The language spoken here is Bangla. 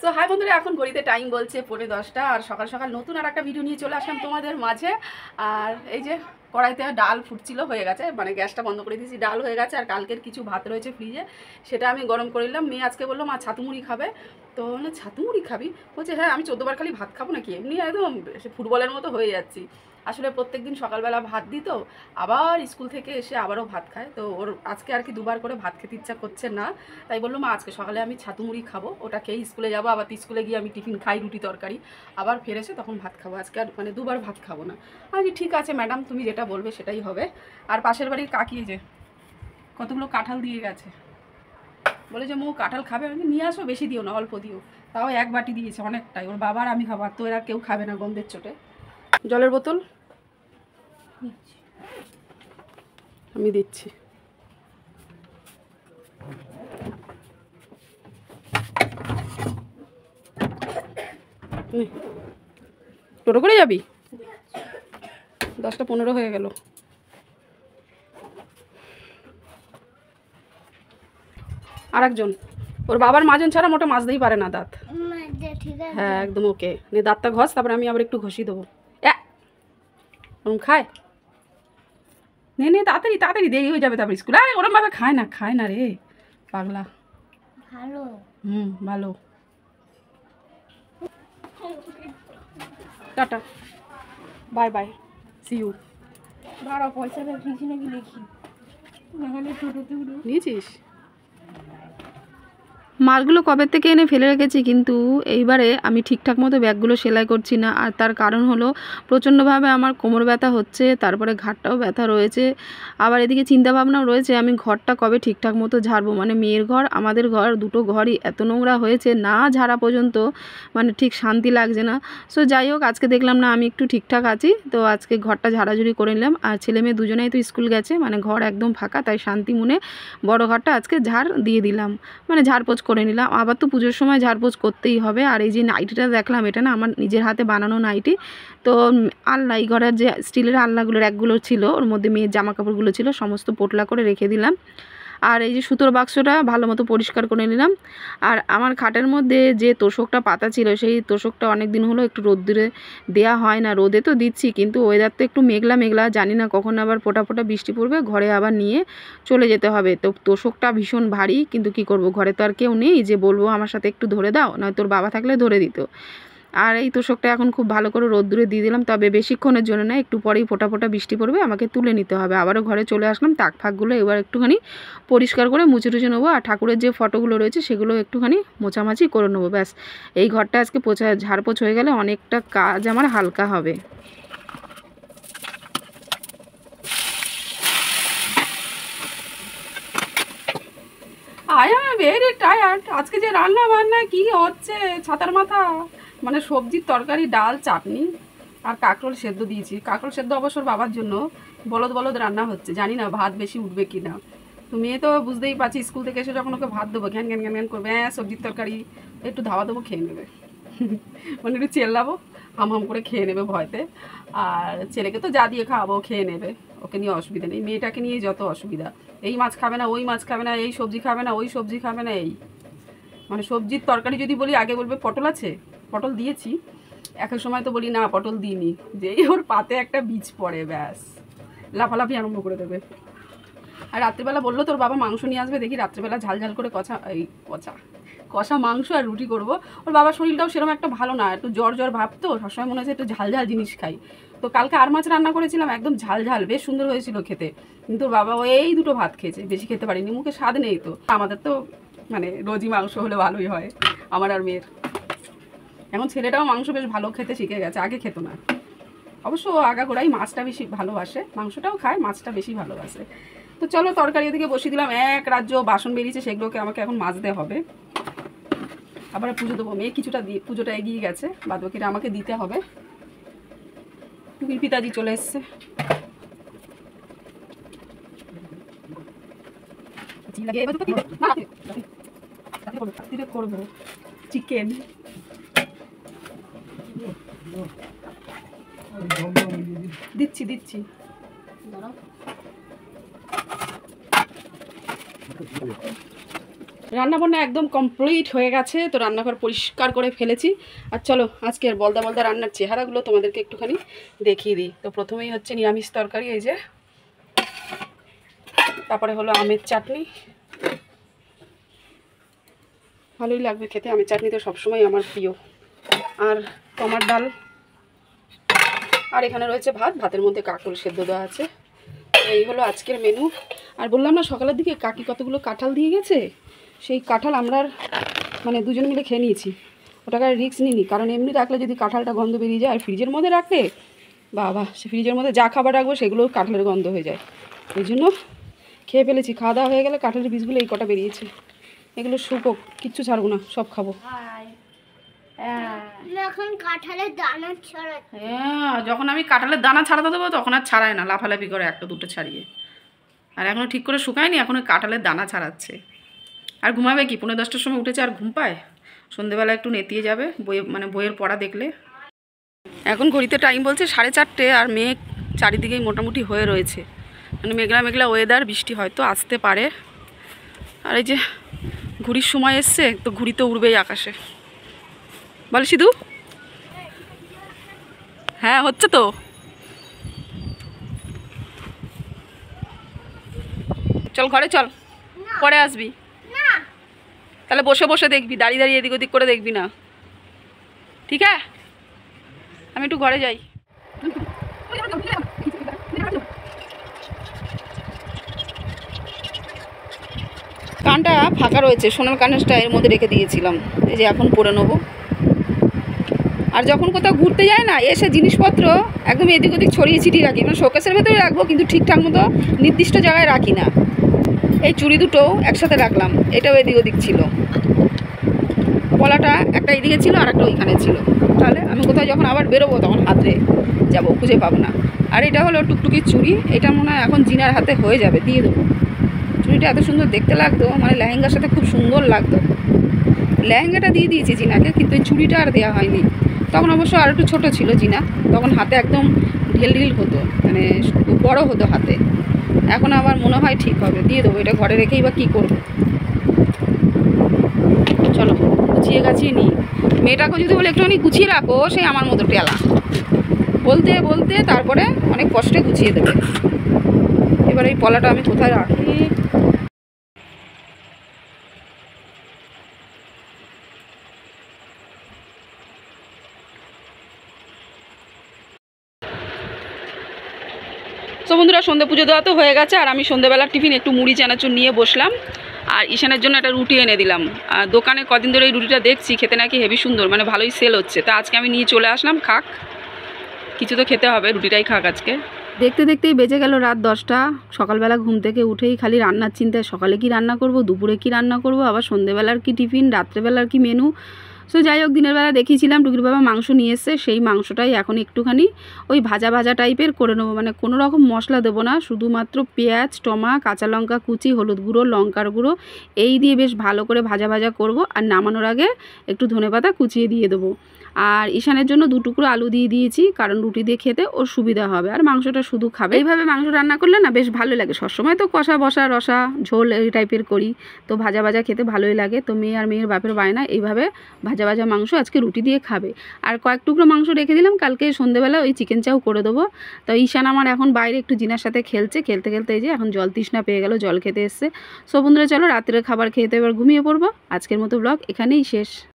সো হাই বন্ধুরা, এখন ঘড়িতে টাইম বলছে 10:45 আর সকাল সকাল নতুন আর একটা ভিডিও নিয়ে চলে আসলাম তোমাদের মাঝে। আর এই যে কড়াইতে ডাল ফুটছিল, হয়ে গেছে, মানে গ্যাসটা বন্ধ করে দিয়েছি, ডাল হয়ে গেছে। আর কালকের কিছু ভাত রয়েছে ফ্রিজে, সেটা আমি গরম করে নিলাম। মেয়ে আজকে বললো মা ছাতু মুড়ি খাবে, তো বললো ছাতু মুড়ি খাবি, বলছে হ্যাঁ আমি 14 বার খালি ভাত খাবো নাকি, এমনি একদম ফুটবলের মতো হয়ে যাচ্ছি। আসলে প্রত্যেকদিন সকালবেলা ভাত দিত, আবার স্কুল থেকে এসে আবারও ভাত খায়, তো ওর আজকে আর কি দুবার করে ভাত খেতে ইচ্ছা করছে না। তাই বললো মা আজকে সকালে আমি ছাতু মুড়ি খাবো, ওটা খেয়েই স্কুলে যাবো, আবার স্কুলে গিয়ে আমি টিফিন খাই রুটি তরকারি, আবার ফেরেছে তখন ভাত খাবো, আজকে আর মানে দুবার ভাত খাবো না। আমি ঠিক আছে ম্যাডাম, তুমি যেটা বলবে সেটাই হবে। আর পাশের বাড়ির কাকি যে কতগুলো কাঁঠাল দিয়ে গেছে, বলে যে মো কাঁঠাল খাবে, আমি নিয়ে আসো, বেশি দিও না, অল্প দিও। তাও এক বাটি দিয়েছে, অনেকটাই, ওর বাবার আমি খাবো, আর তো এরা কেউ খাবে না গন্ধের চোটে। জলের বোতল আমি দিচ্ছি। টোটো করে যাবি? 10:15 হয়ে গেল। আর একজন, ওর বাবার মাজন ছাড়া মোটা মাজতেই পারে না দাঁত। হ্যাঁ একদম ওকে, নে দাঁতটা ঘষ, তারপরে আমি আবার একটু ঘষি দেবো। খায় নে নে, তাড়াতাড়ি তাড়াতাড়ি, দেরি হয়ে যাবে তারপর স্কুল। আরে ওরম ভাবে খায় না রে পাগলা। ভালো, ভালো। Tata, bye bye, see you. দাঁড়া, পয়সাটা লিখি নাকি লিখি, নাহলে টোটোতে উঠো। নিয়েছিস? মালগুলো কবে থেকে এনে ফেলে রেখেছি, কিন্তু এইবারে আমি ঠিকঠাক মতো ব্যাগগুলো সেলাই করছি না। আর তার কারণ হলো প্রচণ্ডভাবে আমার কোমর ব্যথা হচ্ছে, তারপরে ঘাটটাও ব্যথা রয়েছে, আবার এদিকে চিন্তাভাবনাও রয়েছে আমি ঘরটা কবে ঠিকঠাক মতো ঝাড়বো। মানে মেয়ের ঘর, আমাদের ঘর, দুটো ঘরই এত নোংরা হয়েছে, না ঝাড়া পর্যন্ত মানে ঠিক শান্তি লাগছে না। সো যাই হোক, আজকে দেখলাম না আমি একটু ঠিকঠাক আছি, তো আজকে ঘরটা ঝাড়াঝুড়ি করে নিলাম। আর ছেলে মেয়ে দুজনেই তো স্কুল গেছে, মানে ঘর একদম ফাঁকা, তাই শান্তি মনে বড় ঘরটা আজকে ঝাড় দিয়ে দিলাম, মানে ঝাড়পোছ করে নিলাম। আবার তো পুজোর সময় ঝাড়পোছ করতেই হবে। আর এই যে নাইটিটা দেখলাম, এটা না আমার নিজের হাতে বানানো নাইটি, তো আলনা, এই ঘরের যে স্টিলের আলনাগুলো র্যাকগুলো ছিল, ওর মধ্যে মেয়ের জামা কাপড়গুলো ছিল, সমস্ত পোটলা করে রেখে দিলাম। আর এই যে সুতোর বাক্সটা ভালো মতো পরিষ্কার করে নিলাম। আর আমার খাটের মধ্যে যে তোষকটা পাতা ছিল, সেই তোষকটা অনেক দিন হলো একটু রোদ্দুরে দেওয়া হয় না। রোদে তো দিচ্ছি, কিন্তু ওয়েদার তো একটু মেঘলা মেঘলা, জানি না কখন আবার ফোঁটা ফোঁটা বৃষ্টি পড়বে, ঘরে আবার নিয়ে চলে যেতে হবে। তো তোষকটা ভীষণ ভারী, কিন্তু কি করব, ঘরে তো আর কেউ নেই যে বলবো আমার সাথে একটু ধরে দাও, নয় তোর বাবা থাকলে ধরে দিত। আর এই তোষকটা এখন খুব ভালো করে রোদ্দুরে দিয়ে দিলাম, তবে বেশিক্ষণের জন্য না, একটু পরেই ফোঁটা ফোঁটা বৃষ্টি পড়বে, আমাকে তুলে নিতে হবে। আবারও ঘরে চলে আসলাম, তাক ফাঁকগুলো এবার একটুখানি পরিষ্কার করে মুছে টুছে নেবো। আর ঠাকুরের যে ফটোগুলো রয়েছে সেগুলো একটুখানি মোছামাছি করে নেবো, ব্যাস। এই ঘরটা আজকে ঝাড়পোছ হয়ে গেলে অনেকটা কাজ আমার হালকা হবে। I am very tired. আজকে যে রান্না বান্না কি হচ্ছে ছাতার মাথা, মানে সবজির তরকারি, ডাল, চাটনি আর কাঁকরোল সেদ্ধ দিয়েছি। কাঁকরোল সেদ্ধ অবশ্যই বাবার জন্য বলদ বলদ রান্না হচ্ছে, জানি না ভাত বেশি উঠবে কি না। তো মেয়ে তো বুঝতেই পারছি, স্কুল থেকে এসে যখন ওকে ভাত দেবো ঘ্যান ঘ্যান ঘ্যান ঘ্যান করবে, হ্যাঁ সবজির তরকারি একটু ধাওয়া দেবো, খেয়ে নেবে। মানে একটু চেল্লাবো, হাম হাম করে খেয়ে নেবে ভয়তে। আর ছেলেকে তো যা দিয়ে খাওয়াবো খেয়ে নেবে, ওকে নিয়ে অসুবিধা নেই। মেয়েটাকে নিয়ে যত অসুবিধা, এই মাছ খাবে না, ওই মাছ খাবে না, এই সবজি খাবে না, ওই সবজি খাবে না, এই মানে সবজির তরকারি যদি বলি আগে বলবে পটল আছে, পটল দিয়েছি, এক সময় তো বলি না পটল দিইনি, যেই ওর পাতে একটা বীজ পড়ে ব্যাস লাফালাফি আরম্ভ করে দেবে। আর রাত্রিবেলা বললো তোর বাবা মাংস নিয়ে আসবে, দেখি রাত্রিবেলা ঝাল ঝাল করে কষা মাংস আর রুটি করবো। ওর বাবার শরীরটাও সেরকম একটা ভালো না, একটু জ্বর জ্বর ভাব, তো সবসময় মনে হচ্ছে একটু ঝাল ঝাল জিনিস খাই। তো কালকে আর মাছ রান্না করেছিলাম, একদম ঝাল ঝাল, বেশ সুন্দর হয়েছিল খেতে, কিন্তু ওর বাবা এই দুটো ভাত খেয়েছে, বেশি খেতে পারিনি, মুখে স্বাদ নেই। তো আমাদের তো মানে রোজই মাংস হলে ভালোই হয়, আমার আর মেয়ের। এখন ছেলেটাও মাংস বেশ ভালো খেতে শিখে গেছে, আগে খেত না। অবশ্য আগাগোড়াই মাছটা বেশি ভালোবাসে, মাংসটাও খায়, মাছটা বেশি ভালোবাসে। তো চলো তরকারি এদিকে বসিয়ে দিলাম, এক রাজ্য বাসন বেরিয়েছে, সেগুলোকে আমাকে এখন মাজতে হবে। আবার পুজো দেবো, মেয়ে কিছুটা দিয়ে পুজোটা এগিয়ে গেছে, বাদ বাকিটা আমাকে দিতে হবে। পিতাজি চলে এসছে, করবো চিকেন। দিচ্ছি দিচ্ছি, দাঁড়াও। রান্নাবান্না একদম কমপ্লিট হয়ে গেছে, তো রান্নাঘর পরিষ্কার করে ফেলেছি। আর চলো আজকের বলদা বলদা রান্নার চেহারাগুলো তোমাদেরকে একটুখানি দেখিয়ে দিই। তো প্রথমেই হচ্ছে নিরামিষ তরকারি, এই যে, তারপরে হলো আমের চাটনি, ভালোই লাগবে খেতে, আমের চাটনি তো সবসময় আমার প্রিয়, আর টমার ডাল, আর এখানে রয়েছে ভাত, ভাতের মধ্যে কাঁকরোল সেদ্ধ দেওয়া আছে। এই হলো আজকের মেনু। আর বললাম না সকালের দিকে কাকি কতগুলো কাঁঠাল দিয়ে গেছে, সেই কাঁঠাল আমরা মানে দুজন মিলে খেয়ে নিয়েছি। ওটাকে আর রিস্ক নিইনি, কারণ এমনি রাখলে যদি কাঁঠালটা গন্ধ বেরিয়ে যায়, আর ফ্রিজের মধ্যে রাখলে বাবা, সে ফ্রিজের মধ্যে যা খাবার রাখবো সেগুলো কাঁঠালের গন্ধ হয়ে যায়। ওই জন্য খেয়ে ফেলেছি। খাওয়া দাওয়া হয়ে গেলে কাঁঠালের বীজগুলো এই কটা বেরিয়েছে, এগুলো শুকোক, কিচ্ছু ছাড়বো না, সব খাবো। এখন কাঁঠালের দানা ছড়াচ্ছে। হ্যাঁ, যখন আমি কাঁঠালের দানা ছাড়াতে দেবো তখন আর ছাড়ায় না, লাফালাফি করে একটা দুটো ছাড়িয়ে। আর এখনও ঠিক করে শুকায়নি, এখনো কাঁঠালের দানা ছাড়াচ্ছে। আর ঘুমাবে কি, 9:30টার সময় উঠেছে, আর ঘুম পায়? সন্ধেবেলা একটু নেতিয়ে যাবে বইয়ের পড়া দেখলে। এখন ঘড়িতে টাইম বলছে 4:30, আর মেঘ চারিদিকেই মোটামুটি হয়ে রয়েছে, মানে মেঘলা মেঘলা ওয়েদার, বৃষ্টি হয়তো আসতে পারে। আর এই যে ঘুড়ির সময় এসছে, তো ঘুড়ি তো উড়বেই আকাশে, বল সিধু? হ্যাঁ, হচ্ছে তো। চল ঘরে চল, পরে আসবি। তাহলে বসে বসে দেখবি, দাঁড়িয়ে দাঁড়িয়ে এদিক ওদিক করে দেখবি না, ঠিক আছে? আমি একটু ঘরে যাই। কানটা ফাঁকা রয়েছে, সোনার কানেরটা এর মধ্যে রেখে দিয়েছিলাম, এই যে এখন পরে নেবো। আর যখন কোথাও ঘুরতে যায় না, এসে জিনিসপত্র একদম এদিক ওদিক ছড়িয়ে ছিটিয়ে রাখি, মানে শোকেসের ভেতরে রাখবো, কিন্তু ঠিকঠাক মতো নির্দিষ্ট জায়গায় রাখি না। এই চুড়ি দুটো একসাথে রাখলাম, এটাও এদিক ওদিক ছিল, পলাটা একটা এদিকে ছিল আর একটা ওইখানে ছিল, তাহলে আমি কোথাও যখন আবার বেরোবো তখন হাতে যাবো, খুঁজে পাবো না। আর এটা হলো টুকটুকির চুড়ি, এটা মনে হয় এখন জিনার হাতে হয়ে যাবে, দিয়ে দেবো। চুড়িটা এত সুন্দর দেখতে লাগতো, মানে লেহেঙ্গার সাথে খুব সুন্দর লাগতো। লেহেঙ্গাটা দিয়ে দিয়েছি জিনাকে, কিন্তু এই চুড়িটা আর দেওয়া হয়নি। তখন অবশ্য আর একটু ছোটো ছিল জিনা, তখন হাতে একদম ঢিল ঢিল হতো, মানে বড় হতো হাতে। এখন আবার মনে হয় ঠিক হবে, দিয়ে দেবো। এটা ঘরে রেখেই বা কী করবো। চলো গুছিয়ে গাছিয়ে নিই। মেয়েটাকে যদি বলে একটুখানি গুছিয়ে রাখো, সেই আমার মতো টেলা, বলতে বলতে তারপরে অনেক কষ্টে গুছিয়ে দেবে। এবার এই পলাটা আমি কোথায় রাখি? তো বন্ধুরা, সন্ধ্যে পুজো দেওয়া তো হয়ে গেছে, আর আমি সন্ধ্যেবেলার টিফিন একটু মুড়ি চানাচুর নিয়ে বসলাম, আর ঈশানের জন্য একটা রুটি এনে দিলাম। আর দোকানে কদিন ধরে এই রুটিটা দেখছি, খেতে নাকি হেভি সুন্দর, মানে ভালোই সেল হচ্ছে। তা আজকে আমি নিয়ে চলে আসলাম, খাক, কিছু তো খেতে হবে, রুটিটাই খাক আজকে। দেখতে দেখতেই বেজে গেল রাত 10টা। সকালবেলা ঘুম থেকে উঠেই খালি রান্নার চিন্তায়, সকালে কি রান্না করব, দুপুরে কি রান্না করব, আবার সন্ধ্যেবেলার কি টিফিন, রাত্রেবেলার কি মেনু। সো যাই হোক, দিনের বেলা দেখিয়েছিলাম টুকির বাবা মাংস নিয়ে এসছে, সেই মাংসটাই এখন একটুখানি ওই ভাজা ভাজা টাইপের করে নেবো, মানে কোনো রকম মশলা দেবো না, শুধুমাত্র পেঁয়াজ, টমা, কাঁচা লঙ্কা কুচি, হলুদ গুঁড়ো, লঙ্কার গুঁড়ো এই দিয়ে বেশ ভালো করে ভাজা ভাজা করব। আর নামানোর আগে একটু ধনেপাতা কুচিয়ে দিয়ে দেবো। আর ঈশানের জন্য 2 টুকরো আলু দিয়ে দিয়েছি, কারণ রুটি দিয়ে খেতে ওর সুবিধা হবে, আর মাংসটা শুধু খাবে। এইভাবে মাংস রান্না করলে না বেশ ভালো লাগে। সবসময় তো কষা বসা রসা ঝোল এই টাইপের করি, তো ভাজা ভাজা খেতে ভালোই লাগে। তো মেয়ে আর মেয়ের বাপের বায়না এইভাবে ভাজা ভাজা মাংস আজকে রুটি দিয়ে খাবে। আর কয়েক টুকরো মাংস রেখে দিলাম, কালকে সন্ধ্যেবেলা ওই চিকেন চাও করে দেবো। তো ঈশান আমার এখন বাইরে একটু জিনার সাথে খেলছে, খেলতে খেলতে এই যে এখন জল তৃষ্ণা পেয়ে গেল, জল খেতে এসছে। সো বন্ধুরা, চলো রাত্রের খাবার খেতে এবার ঘুমিয়ে পড়বো। আজকের মতো ব্লগ এখানেই শেষ।